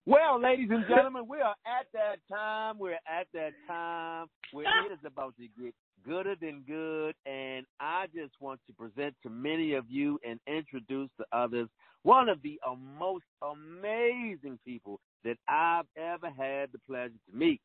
Well, ladies and gentlemen, we are at that time. We're at that time where it is about to get gooder than good. And I just want to present to many of you and introduce to others one of the most amazing people that I've ever had the pleasure to meet.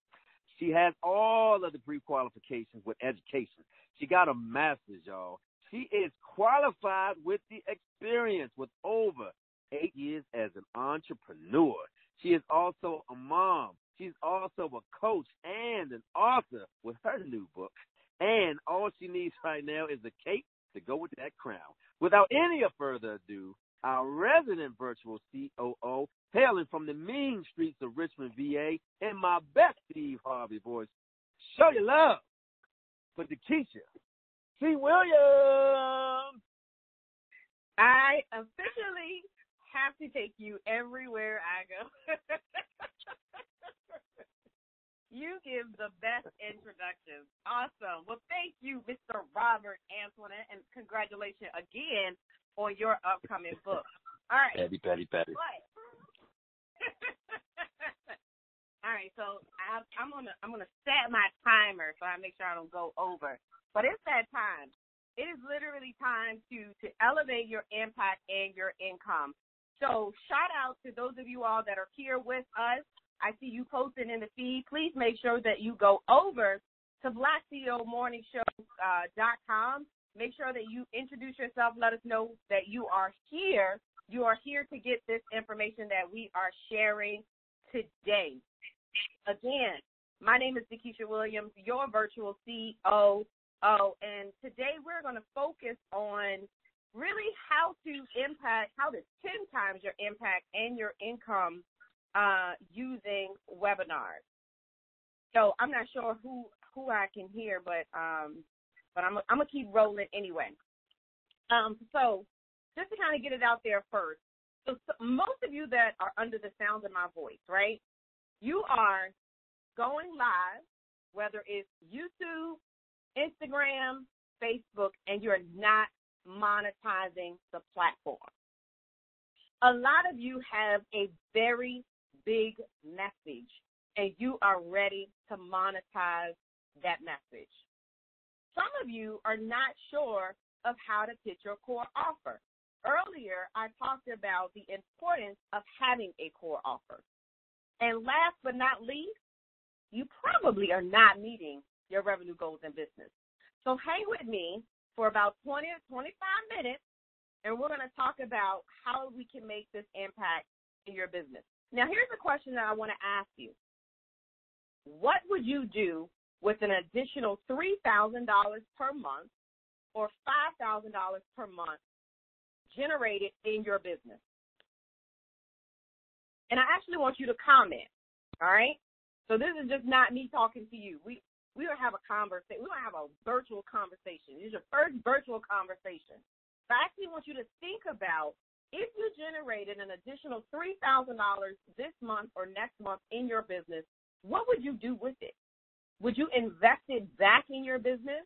She has all of the pre-qualifications with education. She got a master's, y'all. She is qualified with the experience with over 8 years as an entrepreneur. She is also a mom. She's also a coach and an author with her new book. And all she needs right now is a cape to go with that crown. Without any further ado, our resident virtual COO, hailing from the mean streets of Richmond, VA, in my best Steve Harvey voice, show your love for DeKesha C. Williams. I officially have to take you everywhere I go. You give the best introductions. Awesome. Well, thank you, Mr. Robert Antoinette, and congratulations again on your upcoming book. All right. Patty. All right, so I'm gonna set my timer so I make sure I don't go over. But it's that time. It is literally time to elevate your impact and your income. So shout out to those of you all that are here with us. I see you posting in the feed. Please make sure that you go over to BlackCEOMorningShow.com. Make sure that you introduce yourself. Let us know that you are here. You are here to get this information that we are sharing today. Again, my name is DeKesha Williams, your virtual COO, and today we're going to focus on really how to 10 times your impact and your income using webinars. So I'm not sure who I can hear, but I'm gonna keep rolling anyway. So just to kind of get it out there first, so most of you that are under the sound of my voice, right? You are going live, whether it's YouTube, Instagram, Facebook, and you're not monetizing the platform. A lot of you have a very big message, and you are ready to monetize that message. Some of you are not sure of how to pitch your core offer. Earlier, I talked about the importance of having a core offer. And last but not least, you probably are not meeting your revenue goals in business. So hang with me for about 20 or 25 minutes, and we're going to talk about how we can make this impact in your business. Now, here's a question that I want to ask you. What would you do with an additional $3,000 per month or $5,000 per month generated in your business? And I actually want you to comment, all right? So this is just not me talking to you. We don't have a conversation. We don't have a virtual conversation. This is your first virtual conversation. So I actually want you to think about if you generated an additional $3,000 this month or next month in your business, what would you do with it? Would you invest it back in your business?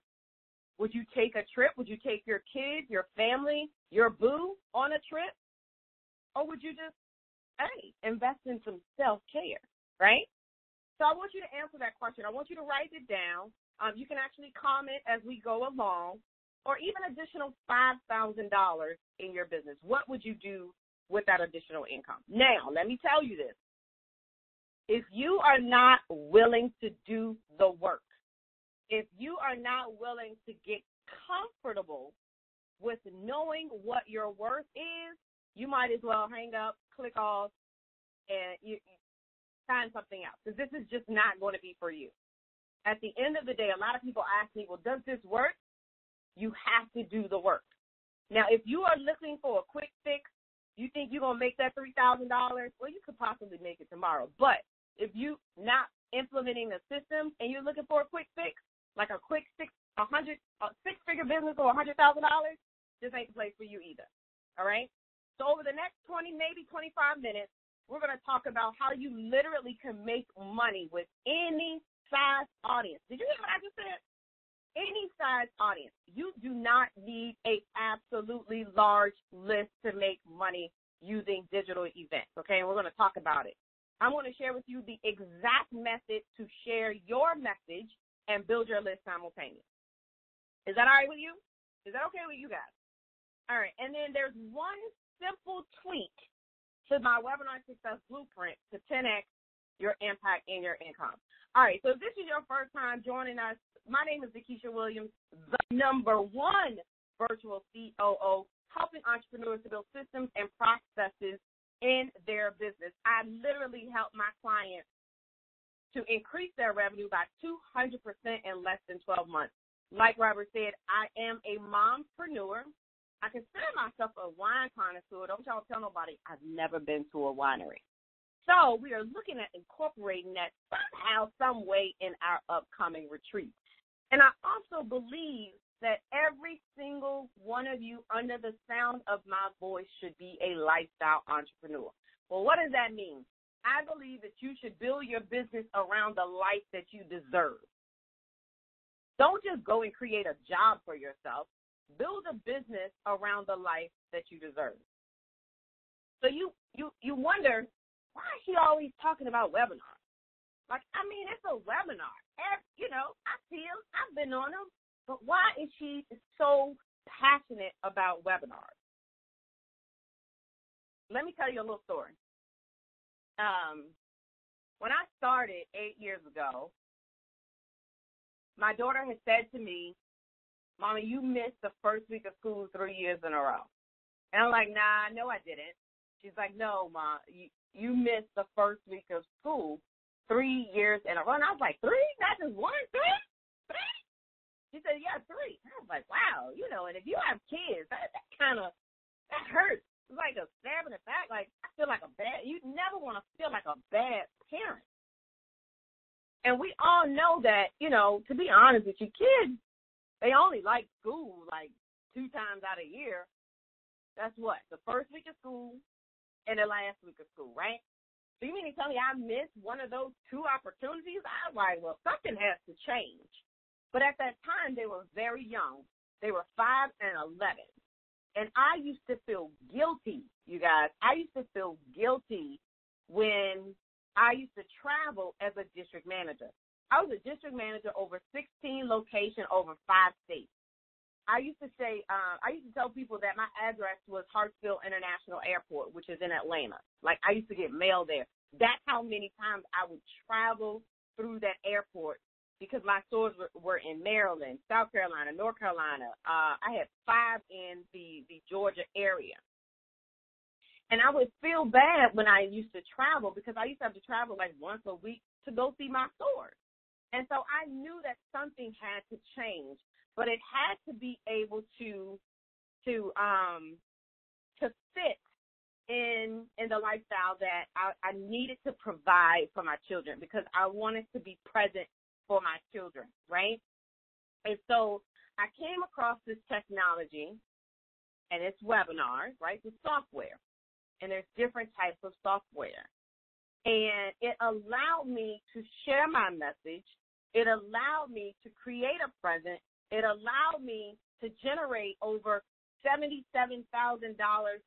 Would you take a trip? Would you take your kids, your family, your boo on a trip? Or would you just, invest in some self-care, right? So I want you to answer that question. I want you to write it down. You can actually comment as we go along, or even additional $5,000 in your business. What would you do with that additional income? Now, let me tell you this. If you are not willing to do the work, if you are not willing to get comfortable with knowing what your worth is, you might as well hang up, click off, and you find something else, because this is just not going to be for you. At the end of the day, a lot of people ask me, well, does this work? You have to do the work. Now, if you are looking for a quick fix, you think you're going to make that $3,000, well, you could possibly make it tomorrow. But if you're not implementing a system and you're looking for a quick fix, like a quick six-figure business or $100,000, this ain't the place for you either, all right? So over the next 20, maybe 25 minutes, we're going to talk about how you literally can make money with any size audience. Did you hear what I just said? Any size audience. You do not need a absolutely large list to make money using digital events, okay? And we're going to talk about it. I'm going to share with you the exact method to share your message and build your list simultaneously. Is that all right with you? Is that okay with you guys? All right. And then there's one simple tweak to my Webinar Success Blueprint to 10X your impact and your income. All right. So if this is your first time joining us, my name is DeKesha Williams, the #1 virtual COO, helping entrepreneurs to build systems and processes in their business. I literally help my clients to increase their revenue by 200% in less than 12 months. Like Robert said, I am a mompreneur. I consider myself a wine connoisseur. Don't y'all tell nobody I've never been to a winery. So we are looking at incorporating that somehow, some way in our upcoming retreat. And I also believe that every single one of you under the sound of my voice should be a lifestyle entrepreneur. Well, what does that mean? I believe that you should build your business around the life that you deserve. Don't just go and create a job for yourself. Build a business around the life that you deserve. So you wonder, why is she always talking about webinars? Like, I mean, it's a webinar. I feel I've been on them. But why is she so passionate about webinars? Let me tell you a little story. When I started 8 years ago, my daughter had said to me, Mommy, you missed the first week of school 3 years in a row. And I'm like, nah, no, I didn't. She's like, no, Mom, you missed the first week of school 3 years in a row. And I was like, 3? Not just 1, 3? She said, yeah, 3. I was like, wow, and if you have kids, that hurts. It's like a stab in the back. Like, I feel like you never want to feel like a bad parent. And we all know that, to be honest with you, kids, they only like school like 2 times out of a year. That's what? The first week of school and the last week of school, right? So you mean to tell me I missed one of those 2 opportunities? I was like, well, something has to change. But at that time, they were very young. They were 5 and 11. And I used to feel guilty, you guys. I used to feel guilty when I used to travel as a district manager. I was a district manager over 16 locations over 5 states. I used to tell people that my address was Hartsfield International Airport, which is in Atlanta. Like, I used to get mail there. That's how many times I would travel through that airport, because my stores were in Maryland, South Carolina, North Carolina. I had 5 in the Georgia area. And I would feel bad when I used to travel, because I used to have to travel like once a week to go see my stores. And so I knew that something had to change, but it had to be able to fit in the lifestyle that I needed to provide for my children, because I wanted to be present for my children, right? And so I came across this technology, and it's webinars, right? The software. And there's different types of software. And it allowed me to share my message. It allowed me to create a present. It allowed me to generate over $77,000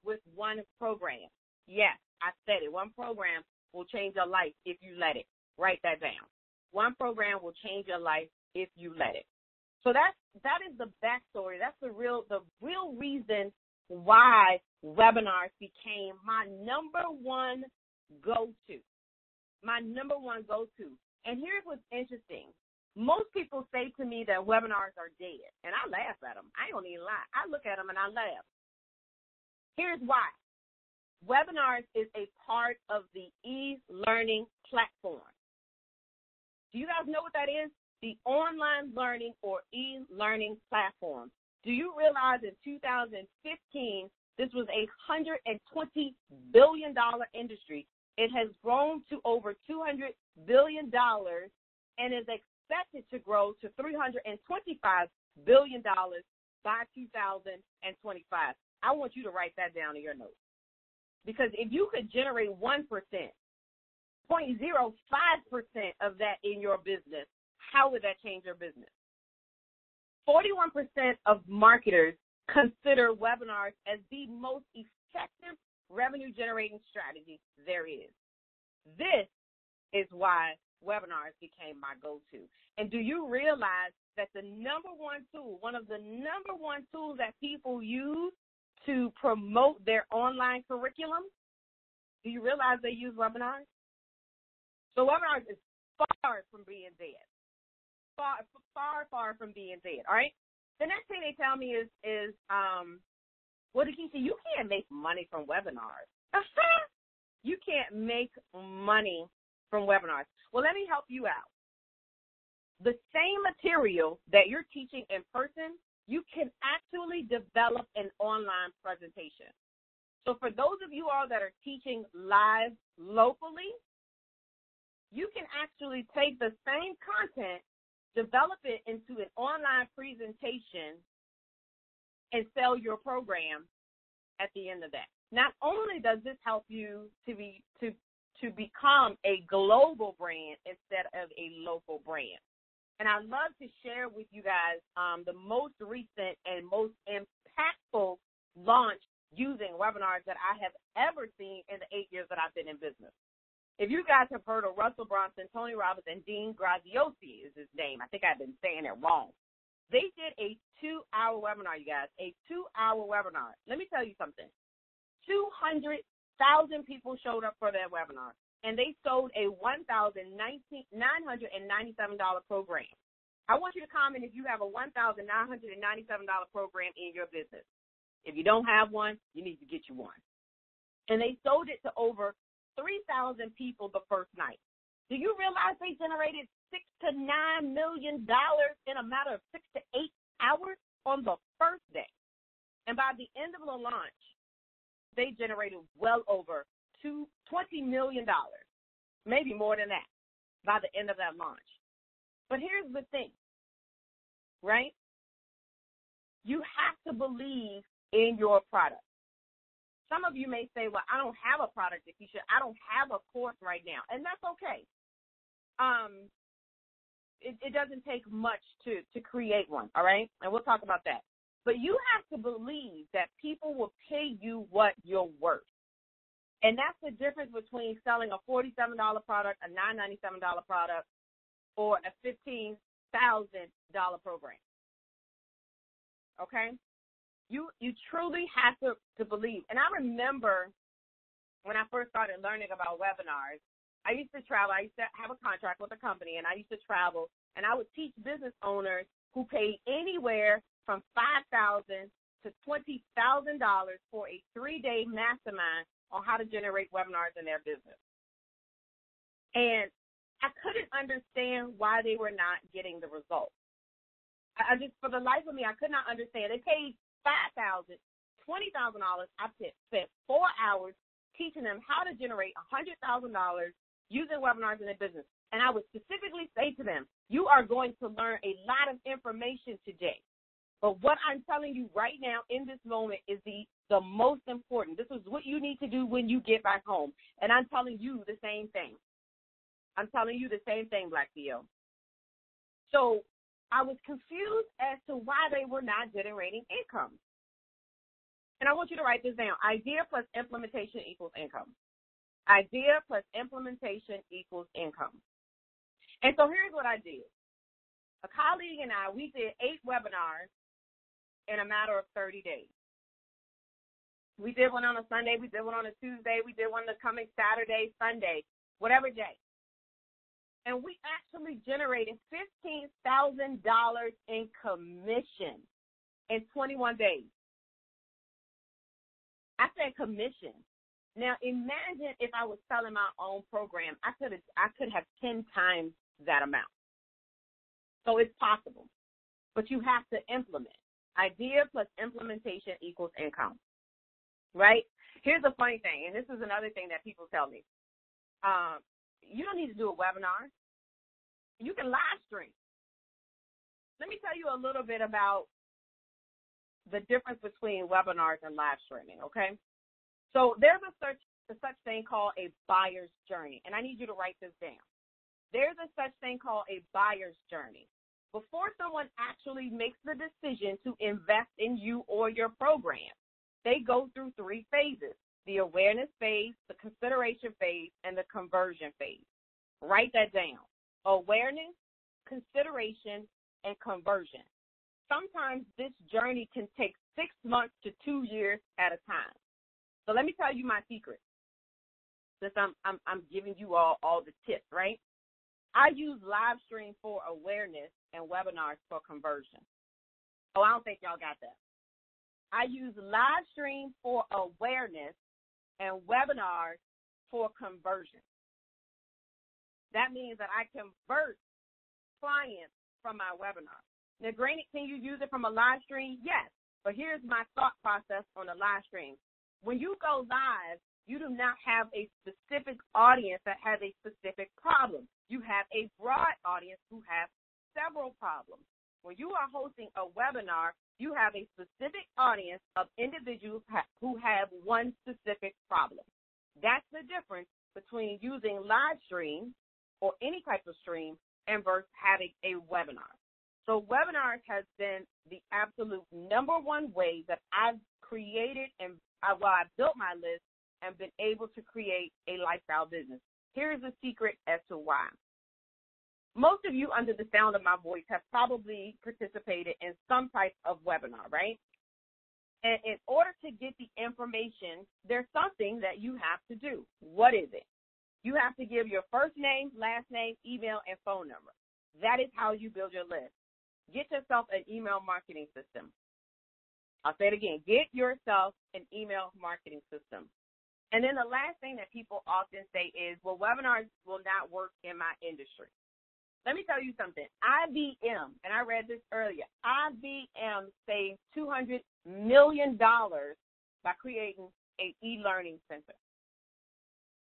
with one program. Yes, I said it. One program will change your life if you let it. Write that down. One program will change your life if you let it. So that is the backstory. That's the real reason why webinars became my #1 go-to. My #1 go-to. And here's what's interesting. Most people say to me that webinars are dead, and I laugh at them. I ain't gonna even lie. I look at them and I laugh. Here's why. Webinars is a part of the e-learning platform. Do you guys know what that is? The online learning or e-learning platform. Do you realize in 2015, this was a $120 billion industry? It has grown to over $200 billion and is expected to grow to $325 billion by 2025. I want you to write that down in your notes. Because if you could generate 1%, 0.05% of that in your business, how would that change your business? 41% of marketers consider webinars as the most effective revenue-generating strategy there is. This is why webinars became my go-to. And do you realize that the number one tool, one of the number one tools that people use to promote their online curriculum, do you realize they use webinars? So webinars is far from being dead. Far from being dead, all right? The next thing they tell me is well, DeKesha, you can't make money from webinars. You can't make money from webinars. Well, let me help you out. The same material that you're teaching in person, you can actually develop an online presentation. So for those of you all that are teaching live locally, you can actually take the same content, develop it into an online presentation, and sell your program at the end of that. Not only does this help you to become a global brand instead of a local brand. And I'd love to share with you guys the most recent and most impactful launch using webinars that I have ever seen in the 8 years that I've been in business. If you guys have heard of Russell Brunson, Tony Robbins, and Dean Graziosi is his name. I think I've been saying it wrong. They did a 2-hour webinar, you guys, a 2-hour webinar. Let me tell you something. 200,000 people showed up for that webinar, and they sold a $1,997 program. I want you to comment if you have a $1,997 program in your business. If you don't have one, you need to get you one. And they sold it to over 3,000 people the first night. Do you realize they generated $6 to $9 million in a matter of 6 to 8 hours on the first day? And by the end of the launch, they generated well over $20 million, maybe more than that, by the end of that launch. But here's the thing, right? You have to believe in your product. Some of you may say, well, I don't have a product, DeKesha. I don't have a course right now. And that's okay. It doesn't take much to create one, all right? And we'll talk about that. But you have to believe that people will pay you what you're worth. And that's the difference between selling a $47 product, a $997 product, or a $15,000 program. Okay? You truly have to believe. And I remember when I first started learning about webinars, I used to travel. I used to have a contract with a company, and I used to travel, and I would teach business owners who paid anywhere from $5,000 to $20,000 for a 3-day mastermind on how to generate webinars in their business. And I couldn't understand why they were not getting the results. I just, for the life of me, I could not understand. They paid $5,000, $20,000. I spent 4 hours teaching them how to generate $100,000 using webinars in their business. And I would specifically say to them, you are going to learn a lot of information today. But what I'm telling you right now in this moment is the most important. This is what you need to do when you get back home. And I'm telling you the same thing. I'm telling you the same thing, BlackCEO. So I was confused as to why they were not generating income. And I want you to write this down. Idea plus implementation equals income. Idea plus implementation equals income. And so here's what I did. A colleague and I, we did 8 webinars in a matter of 30 days. We did one on a Sunday. We did one on a Tuesday. We did one the coming Saturday, Sunday, whatever day. And we actually generated $15,000 in commission in 21 days. I said commission. Now, imagine if I was selling my own program. I could have 10 times that amount. So it's possible. But you have to implement. Idea plus implementation equals income. Right? Here's the funny thing, and this is another thing that people tell me. You don't need to do a webinar. You can live stream. Let me tell you a little bit about the difference between webinars and live streaming, okay? So there's a such thing called a buyer's journey, and I need you to write this down. There's a such thing called a buyer's journey. Before someone actually makes the decision to invest in you or your program, they go through 3 phases. the awareness phase, the consideration phase, and the conversion phase. Write that down. Awareness, consideration, and conversion. Sometimes this journey can take 6 months to 2 years at a time. So let me tell you my secret. Since I'm giving you all the tips, right? I use live stream for awareness and webinars for conversion. Oh, I don't think y'all got that. I use live stream for awareness and webinars for conversion. That means that I convert clients from my webinar. Now, granted, can you use it from a live stream? Yes. But here's my thought process on a live stream. When you go live, you do not have a specific audience that has a specific problem. You have a broad audience who have several problems. When you are hosting a webinar, you have a specific audience of individuals who have one specific problem. That's the difference between using live stream or any type of stream and versus having a webinar. So webinars has been the absolute number one way that I've created and I've built my list and been able to create a lifestyle business. Here's the secret as to why. Most of you under the sound of my voice have probably participated in some type of webinar, right? And in order to get the information, there's something that you have to do. What is it? You have to give your first name, last name, email, and phone number. That is how you build your list. Get yourself an email marketing system. I'll say it again. Get yourself an email marketing system. And then the last thing that people often say is, well, webinars will not work in my industry. Let me tell you something. IBM, and I read this earlier, IBM saved $200 million by creating an e-learning center.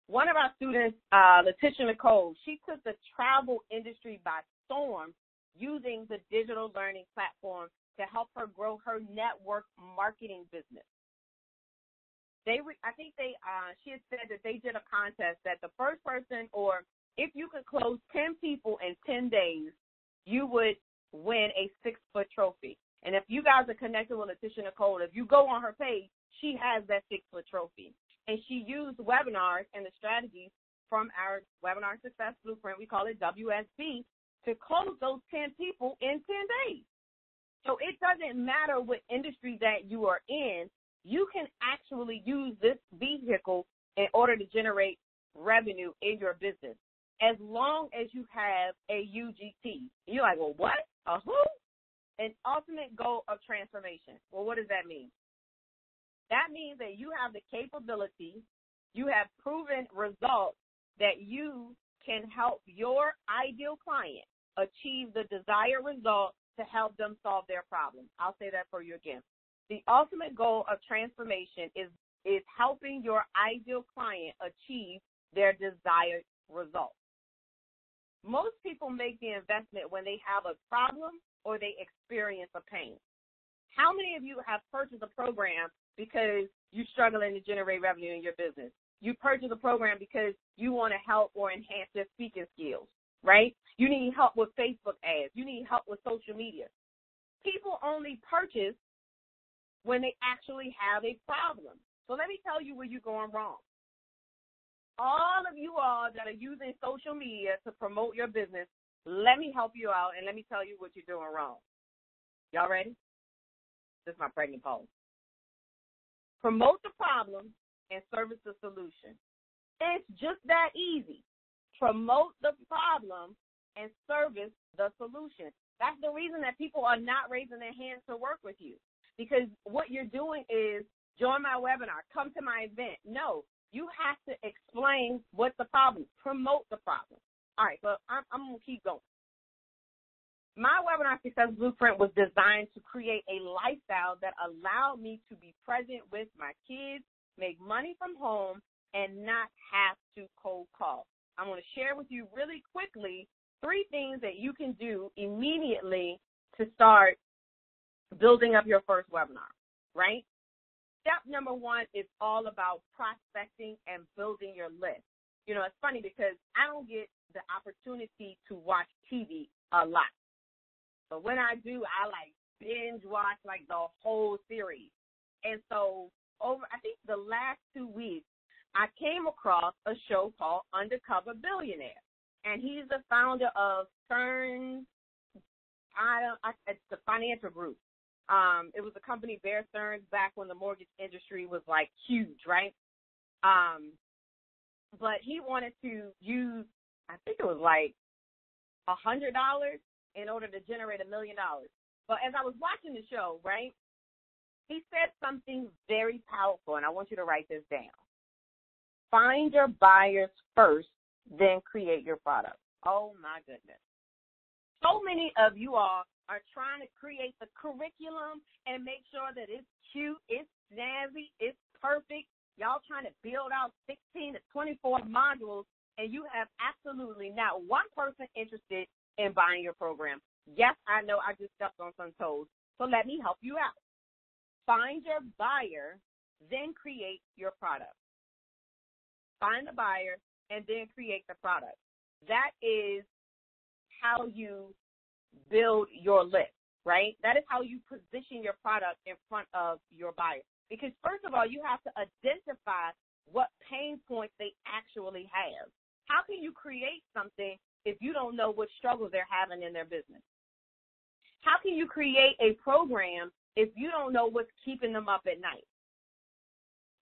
One of our students, DeKesha, she took the travel industry by storm using the digital learning platform to help her grow her network marketing business. She had said that they did a contest that the first person, or if you could close 10 people in 10 days, you would win a 6-foot trophy. And if you guys are connected with DeKesha, if you go on her page, she has that 6-foot trophy. And she used webinars and the strategies from our Webinar Success Blueprint, we call it WSB, to close those 10 people in 10 days. So it doesn't matter what industry that you are in, you can actually use this vehicle in order to generate revenue in your business, as long as you have a UGT. You're like, well, what? A who? An ultimate goal of transformation. Well, what does that mean? That means that you have the capability, you have proven results that you can help your ideal client achieve the desired result to help them solve their problem. I'll say that for you again. The ultimate goal of transformation is helping your ideal client achieve their desired result. Most people make the investment when they have a problem or they experience a pain. How many of you have purchased a program because you're struggling to generate revenue in your business? You purchase a program because you want to help or enhance your speaking skills, right? You need help with Facebook ads. You need help with social media. People only purchase when they actually have a problem. So let me tell you where you're going wrong. All of you all that are using social media to promote your business, let me help you out and let me tell you what you're doing wrong. Y'all ready? This is my pregnant pause. Promote the problem and service the solution. It's just that easy. Promote the problem and service the solution. That's the reason that people are not raising their hands to work with you, because what you're doing is join my webinar, come to my event. No, you have to explain what's the problem. Promote the problem. All right, so I'm going to keep going. My Webinar Success Blueprint was designed to create a lifestyle that allowed me to be present with my kids, make money from home, and not have to cold call. I'm going to share with you really quickly 3 things that you can do immediately to start building up your first webinar, right? Step number 1 is all about prospecting and building your list. You know, it's funny because I don't get the opportunity to watch TV a lot. But when I do, I binge watch the whole series. And so I think the last 2 weeks, I came across a show called Undercover Billionaire. And he's the founder of Stearns, it's the financial group. It was a company, Bear Stearns, back when the mortgage industry was like huge, right? But he wanted to use, I think it was like $100 in order to generate $1 million. But as I was watching the show, right, he said something very powerful, and I want you to write this down. Find your buyers first, then create your product. Oh, my goodness. So many of you all are trying to create the curriculum and make sure that it's cute, it's snazzy, it's perfect. Y'all trying to build out 16 to 24 modules, and you have absolutely not one person interested in buying your program. Yes, I know I just stepped on some toes, so let me help you out. Find your buyer, then create your product. Find the buyer, and then create the product. That is how you build your list, right? That is how you position your product in front of your buyer. Because first of all, you have to identify what pain points they actually have. How can you create something if you don't know what struggles they're having in their business? How can you create a program if you don't know what's keeping them up at night?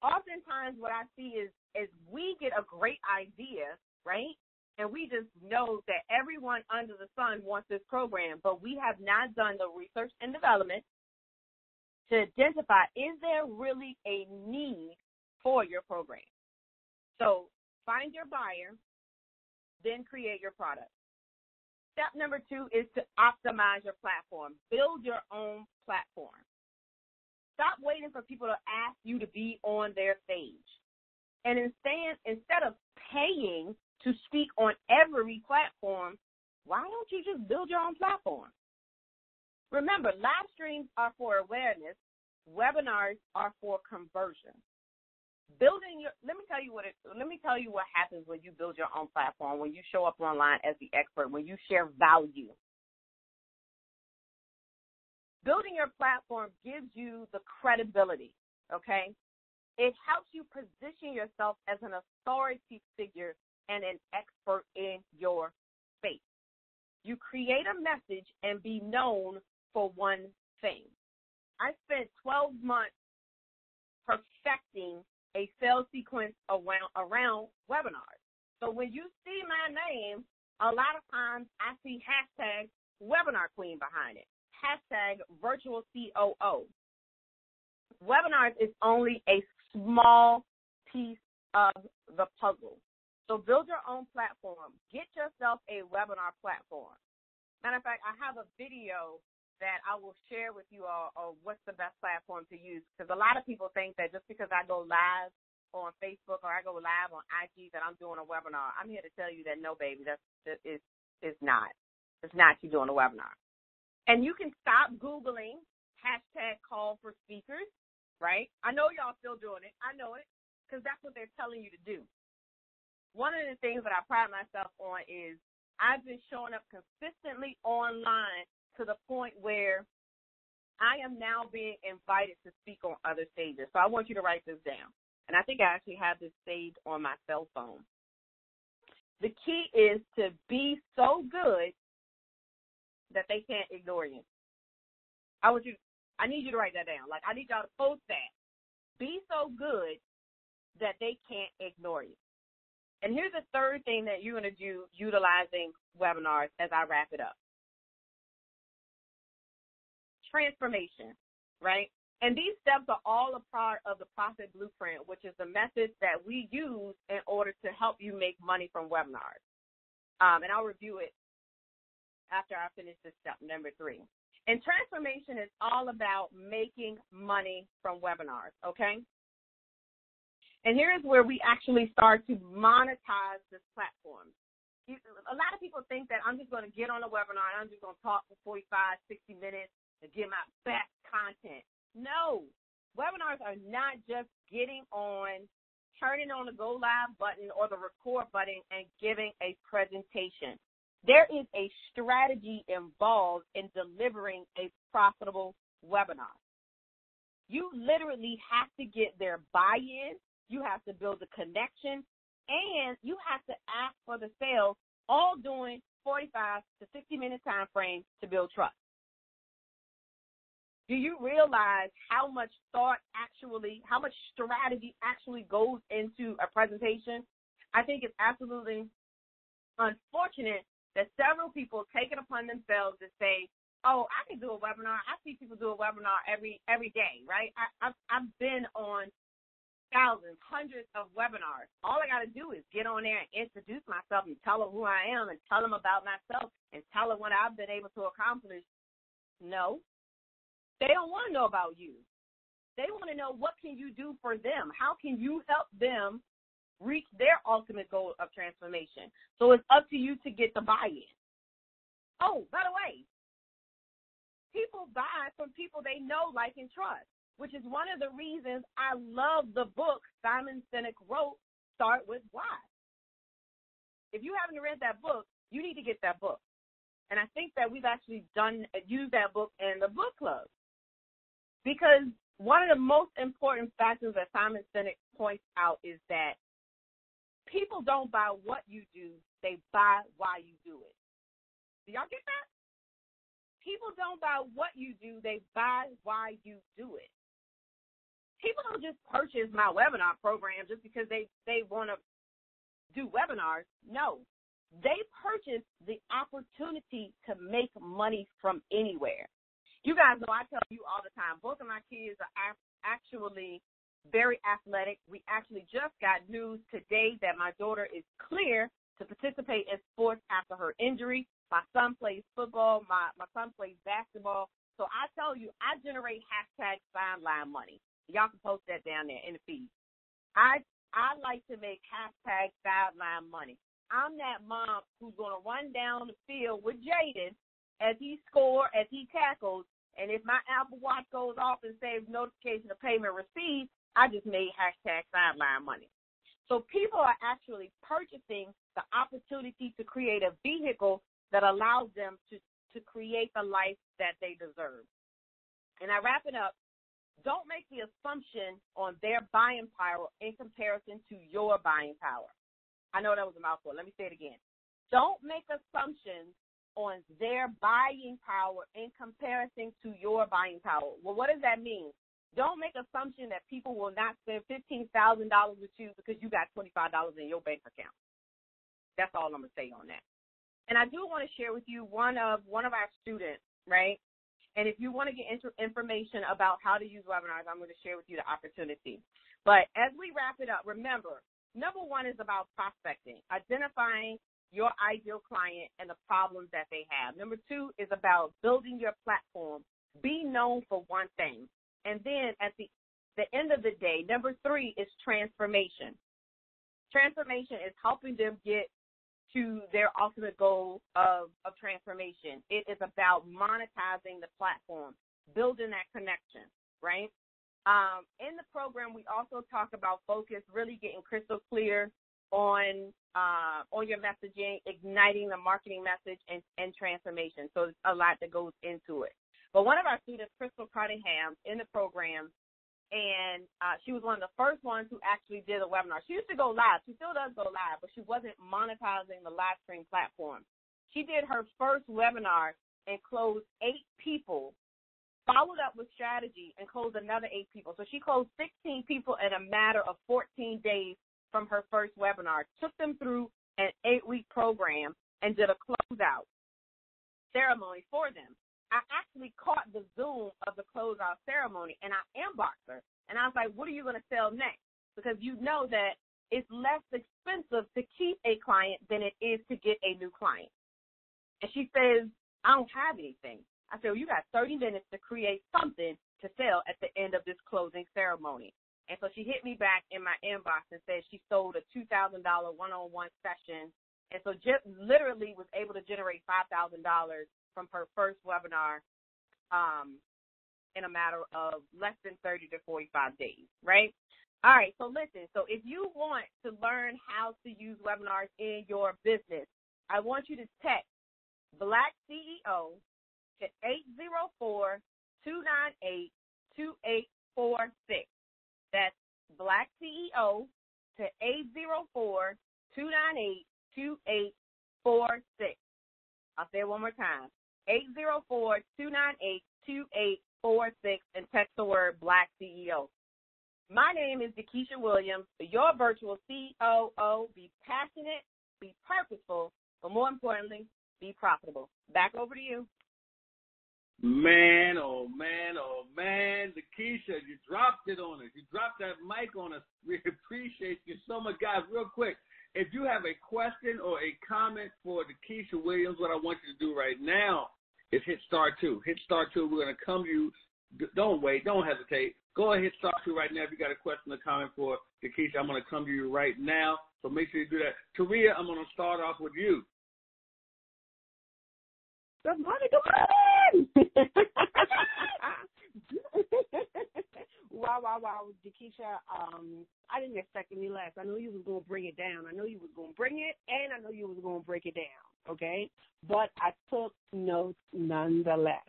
Oftentimes what I see is we get a great idea, right? And we just know that everyone under the sun wants this program, but we have not done the research and development to identify, is there really a need for your program? So find your buyer, then create your product. Step number 2 is to optimize your platform. Build your own platform. Stop waiting for people to ask you to be on their stage. And instead of paying to speak on every platform, why don't you just build your own platform? Remember, live streams are for awareness. Webinars are for conversion. Let me tell you what happens when you build your own platform, when you show up online as the expert, when you share value. Building your platform gives you the credibility, okay? It helps you position yourself as an authority figure and an expert in your space. You create a message and be known for one thing. I spent 12 months perfecting a sales sequence around webinars. So when you see my name, a lot of times I see hashtag webinar queen behind it, hashtag virtual COO. Webinars is only a small piece of the puzzle. So build your own platform. Get yourself a webinar platform. Matter of fact, I have a video that I will share with you all of what's the best platform to use, because a lot of people think that just because I go live on Facebook or I go live on IG that I'm doing a webinar. I'm here to tell you that no, baby, it's not. It's not you doing a webinar. And you can stop Googling hashtag call for speakers, right? I know y'all still doing it. I know it, because that's what they're telling you to do. One of the things that I pride myself on is I've been showing up consistently online to the point where I am now being invited to speak on other stages. So I want you to write this down. And I think I actually have this saved on my cell phone. The key is to be so good that they can't ignore you. I need you to write that down. Like, I need y'all to post that. Be so good that they can't ignore you. And here's the third thing that you're going to do utilizing webinars as I wrap it up. Transformation, right? And these steps are all a part of the Profit Blueprint, which is the method that we use in order to help you make money from webinars. And I'll review it after I finish this step, number 3. And transformation is all about making money from webinars, okay? And here's where we actually start to monetize this platform. A lot of people think that I'm just going to get on a webinar and I'm just going to talk for 45, 60 minutes and give my best content. No, webinars are not just getting on, turning on the go live button or the record button and giving a presentation. There is a strategy involved in delivering a profitable webinar. You literally have to get their buy-in. You have to build a connection, and you have to ask for the sale, all during 45 to 60-minute time frame to build trust. Do you realize how much how much strategy actually goes into a presentation? I think it's absolutely unfortunate that several people take it upon themselves to say, oh, I can do a webinar. I see people do a webinar every day, right? I've been on thousands, hundreds of webinars. All I got to do is get on there and introduce myself and tell them who I am and tell them about myself and tell them what I've been able to accomplish. No, they don't want to know about you. They want to know, what can you do for them? How can you help them reach their ultimate goal of transformation? So it's up to you to get the buy-in. Oh, by the way, people buy from people they know, like, and trust, which is one of the reasons I love the book Simon Sinek wrote, Start With Why. If you haven't read that book, you need to get that book. And I think that we've actually used that book in the book club. Because one of the most important factors that Simon Sinek points out is that people don't buy what you do, they buy why you do it. Do y'all get that? People don't buy what you do, they buy why you do it. People don't just purchase my webinar program just because they want to do webinars. No, they purchase the opportunity to make money from anywhere. You guys know I tell you all the time, both of my kids are actually very athletic. We actually just got news today that my daughter is clear to participate in sports after her injury. My son plays football. My son plays basketball. So I tell you, I generate #sideline money. Y'all can post that down there in the feed. I like to make #sideline money. I'm that mom who's going to run down the field with Jaden as he scores, as he tackles, and if my Apple Watch goes off and says notification of payment received, I just made #sideline money. So people are actually purchasing the opportunity to create a vehicle that allows them to create the life that they deserve. And I wrap it up. Don't make the assumption on their buying power in comparison to your buying power. I know that was a mouthful. Let me say it again. Don't make assumptions on their buying power in comparison to your buying power. Well, what does that mean? Don't make assumption that people will not spend $15,000 with you because you got $25 in your bank account. That's all I'm going to say on that. And I do want to share with you one of our students, right? And if you want to get information about how to use webinars, I'm going to share with you the opportunity. But as we wrap it up, remember, number one is about prospecting, identifying your ideal client and the problems that they have. Number two is about building your platform. Be known for one thing. And then at the end of the day, number three is transformation. Transformation is helping them get to their ultimate goal of transformation. It is about monetizing the platform, building that connection, right? In the program, we also talk about focus, really getting crystal clear on your messaging, igniting the marketing message, and transformation. So there's a lot that goes into it. But one of our students, Crystal Cunningham, in the program, and she was one of the first ones who actually did a webinar. She used to go live. She still does go live, but she wasn't monetizing the live stream platform. She did her first webinar and closed 8 people, followed up with strategy, and closed another 8 people. So she closed 16 people in a matter of 14 days from her first webinar, took them through an 8-week program, and did a closeout ceremony for them. I actually caught the Zoom of the closeout ceremony, and I inboxed her. And I was like, what are you going to sell next? Because you know that it's less expensive to keep a client than it is to get a new client. And she says, I don't have anything. I said, well, you got 30 minutes to create something to sell at the end of this closing ceremony. And so she hit me back in my inbox and said she sold a $2,000 one-on-one session, and so just literally was able to generate $5,000 from her first webinar in a matter of less than 30 to 45 days, right? All right, so listen, so if you want to learn how to use webinars in your business, I want you to text BlackCEO to 804-298-28 That's Black CEO to 804-298-2846. I'll say it one more time. 804-298-2846 and text the word Black CEO. My name is DeKesha Williams, your virtual COO. Be passionate, be purposeful, but more importantly, be profitable. Back over to you. Man, oh, man, oh, man. DeKesha, you dropped it on us. You dropped that mic on us. We appreciate you so much. Guys, real quick, if you have a question or a comment for DeKesha Williams, what I want you to do right now is hit *2. Hit *2. We're going to come to you. Don't wait. Don't hesitate. Go ahead, hit *2 right now if you got a question or comment for DeKesha. I'm going to come to you right now, so make sure you do that. Taria, I'm going to start off with you. Good morning, good morning. Wow, DeKesha, I didn't expect any less. I know you was going to bring it down. I know you was going to bring it, and I know you was going to break it down, okay? But I took notes nonetheless.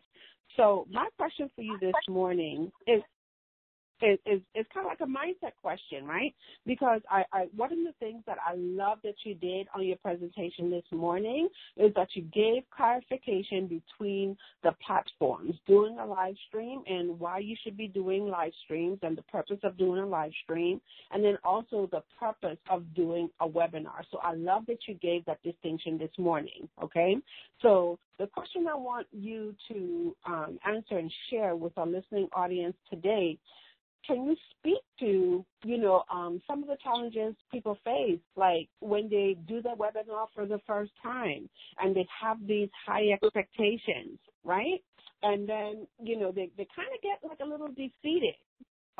So my question for you this morning is kind of like a mindset question, right? Because one of the things that I love that you did on your presentation this morning is that you gave clarification between the platforms, doing a live stream and why you should be doing live streams and the purpose of doing a live stream, and then also the purpose of doing a webinar. So I love that you gave that distinction this morning, okay? So the question I want you to answer and share with our listening audience today, can you speak to, some of the challenges people face, like when they do the webinar for the first time and they have these high expectations, right? And then, they kind of get like a little defeated,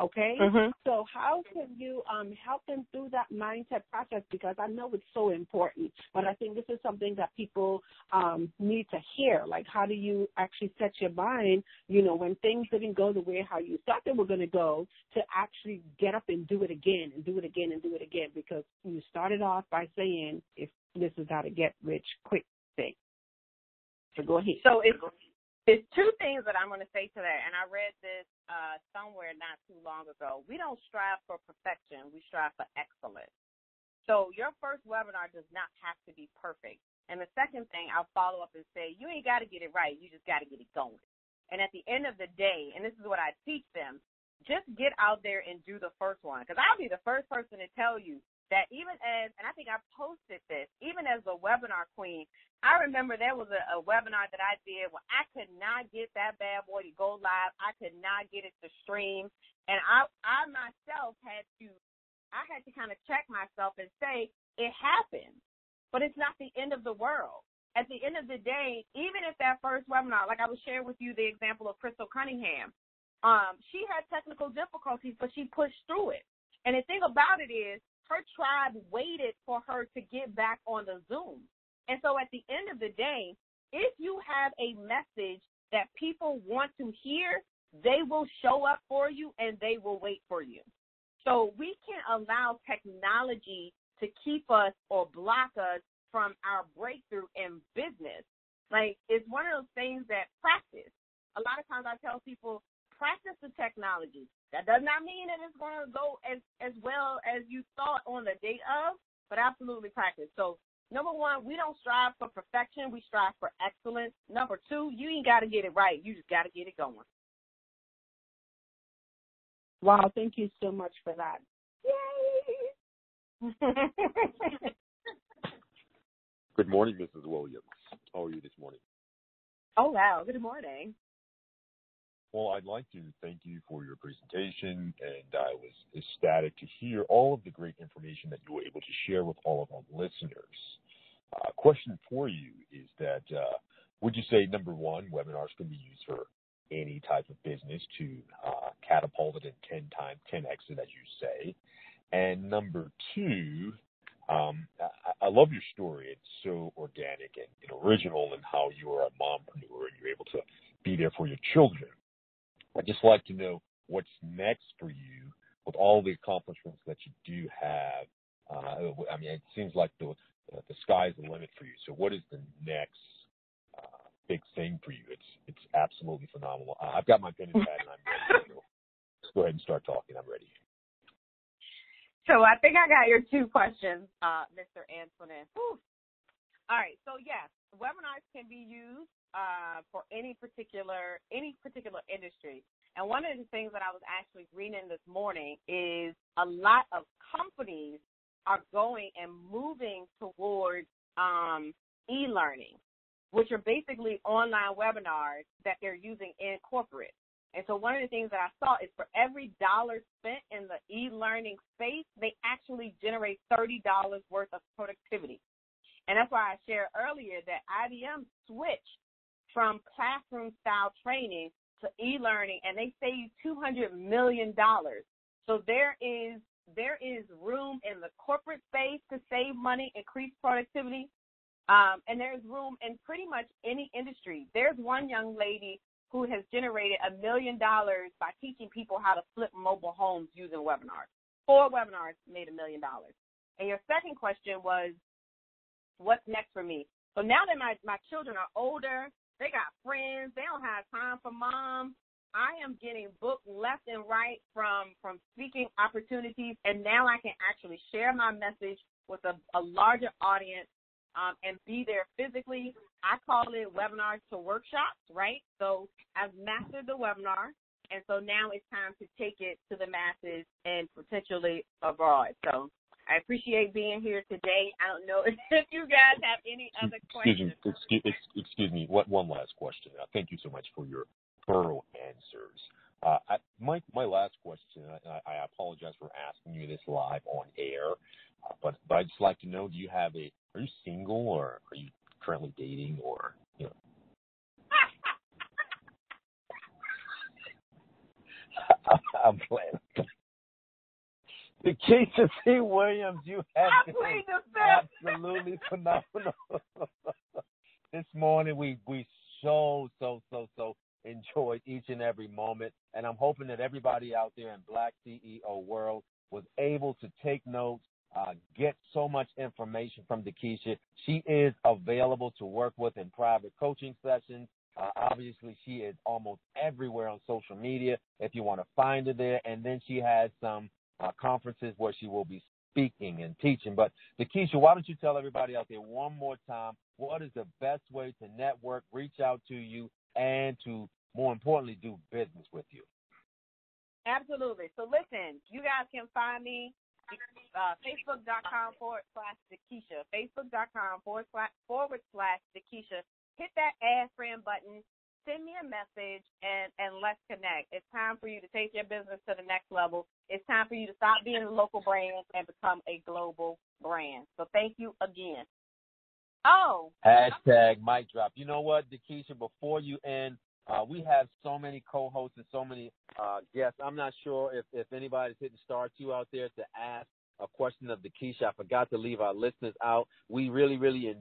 okay? Mm-hmm. So how can you help them through that mindset process? Because I know it's so important, but I think this is something that people need to hear. Like, how do you actually set your mind, when things didn't go the way how you thought they were going to go, to actually get up and do it again and do it again and do it again? Because you started off by saying, if this is how to get rich quick thing. So go ahead. So it's two things that I'm going to say to that, and I read this somewhere not too long ago. We don't strive for perfection. We strive for excellence. So your first webinar does not have to be perfect. And the second thing, I'll follow up and say, you ain't got to get it right. You just got to get it going. And at the end of the day, and this is what I teach them, just get out there and do the first one. Because I'll be the first person to tell you that even as, and I think I posted this, even as the webinar queen, I remember there was a webinar that I did where I could not get that bad boy to go live. I could not get it to stream. And I myself had to kind of check myself and say, it happened, but it's not the end of the world. At the end of the day, even if that first webinar, like I was sharing with you the example of Crystal Cunningham, she had technical difficulties, but she pushed through it. And the thing about it is, her tribe waited for her to get back on the Zoom. And so at the end of the day, if you have a message that people want to hear, they will show up for you and they will wait for you. So we can't allow technology to keep us or block us from our breakthrough in business. Like, it's one of those things that practice. A lot of times I tell people, practice the technology. That does not mean that it's going to go as well as you thought on the date of, but absolutely practice. So, number one, we don't strive for perfection. We strive for excellence. Number two, you ain't got to get it right. You just got to get it going. Wow, thank you so much for that. Yay! Good morning, Mrs. Williams. How are you this morning? Oh, wow. Good morning. Well, I'd like to thank you for your presentation, and I was ecstatic to hear all of the great information that you were able to share with all of our listeners. Question for you is that, would you say, number one, webinars can be used for any type of business to catapult it in 10x it, as you say? And number two, I love your story. It's so organic and original in how you are a mompreneur and you're able to be there for your children. I'd just like to know what's next for you with all the accomplishments that you do have. I mean, it seems like the sky's the limit for you. So what is the next big thing for you? It's absolutely phenomenal. I've got my pen and pad and I'm ready to go. go ahead and start talking. I'm ready. So I think I got your two questions, Mr. Antonin. Whew. All right. So yes, webinars can be used for any particular industry. And one of the things that I was actually reading this morning is a lot of companies are going and moving towards e-learning, which are basically online webinars that they're using in corporate. And so one of the things that I saw is for every dollar spent in the e-learning space, they actually generate $30 worth of productivity. And that's why I shared earlier that IBM switched from classroom-style training to e-learning, and they saved $200 million. So there is room in the corporate space to save money, increase productivity, and there's room in pretty much any industry. There's one young lady who has generated $1 million by teaching people how to flip mobile homes using webinars. 4 webinars made $1 million. And your second question was, what's next for me? So now that my children are older, they got friends, they don't have time for mom, I am getting booked left and right from speaking opportunities, and now I can actually share my message with a larger audience and be there physically. I call it webinars to workshops, right? So I've mastered the webinar, and so now it's time to take it to the masses and potentially abroad. So I appreciate being here today. I don't know if you guys have any other questions. Excuse me. One last question. Thank you so much for your thorough answers. My last question, I apologize for asking you this live on air, but I'd just like to know, are you single, or are you currently dating, or, you know? I'm playing. DeKesha C. Williams, you have been absolutely phenomenal. This morning we so enjoyed each and every moment, and I'm hoping that everybody out there in Black CEO world was able to take notes, get so much information from DeKesha. She is available to work with in private coaching sessions. Obviously, she is almost everywhere on social media if you want to find her there, and then she has some conferences where she will be speaking and teaching. But DeKesha, why don't you tell everybody out there one more time, what is the best way to network, reach out to you, and to, more importantly, do business with you? Absolutely. So listen, you guys can find me Facebook.com/DeKesha, Facebook.com/DeKesha. Hit that add friend button, send me a message, and let's connect. It's time for you to take your business to the next level. It's time for you to stop being a local brand and become a global brand. So thank you again. Hashtag mic drop. You know what, DeKesha, before you end, we have so many co-hosts and so many guests. I'm not sure if anybody's hitting star 2 out there to ask a question of DeKesha. I forgot to leave our listeners out. We really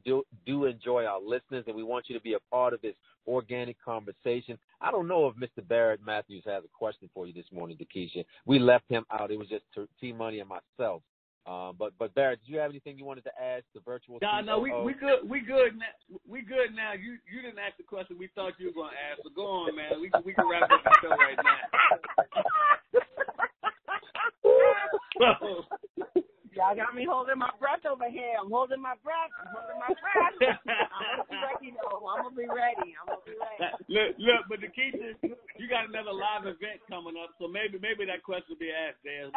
do enjoy our listeners, and we want you to be a part of this organic conversation. I don't know if Mr. Barrett Matthews has a question for you this morning, DeKesha. We left him out. It was just T-Money and myself. But Barrett, did you have anything you wanted to add to virtual? No, we good. We good now. You didn't ask the question we thought you were going to ask. So go on, man. We can wrap up the show right now. Y'all got me holding my breath over here. I'm holding my breath. I'm gonna be ready. Look, but DeKesha, you got another live event coming up, so maybe that question will be asked there.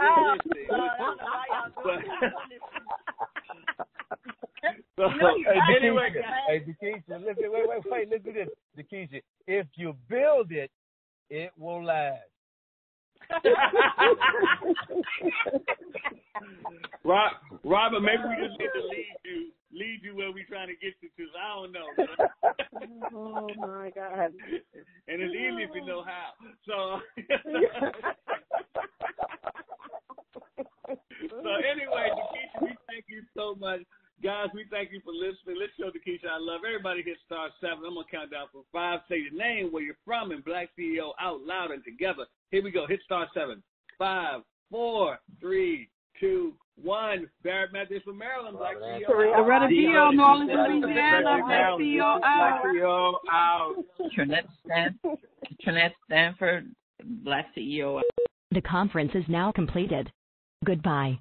Anyway, DeKesha, listen, wait, listen to this. DeKesha, if you build it, it will last. Robert, maybe we just need to lead you where we're trying to get you to. I don't know. Oh my God! And it's easy if you know how. So anyway, DeKesha, we thank you so much. Guys, we thank you for listening. Let's show DeKesha I love. Everybody hit star 7. I'm going to count down from 5. Say your name, where you're from, and Black CEO out loud and together. Here we go. Hit star 7. 5, 4, 3, 2, 1. Barrett Matthews from Maryland. Black CEO out. Loretta Dio, New Orleans, Louisiana. Black CEO out. Trinette Stanford, Black CEO out. The conference is now completed. Goodbye.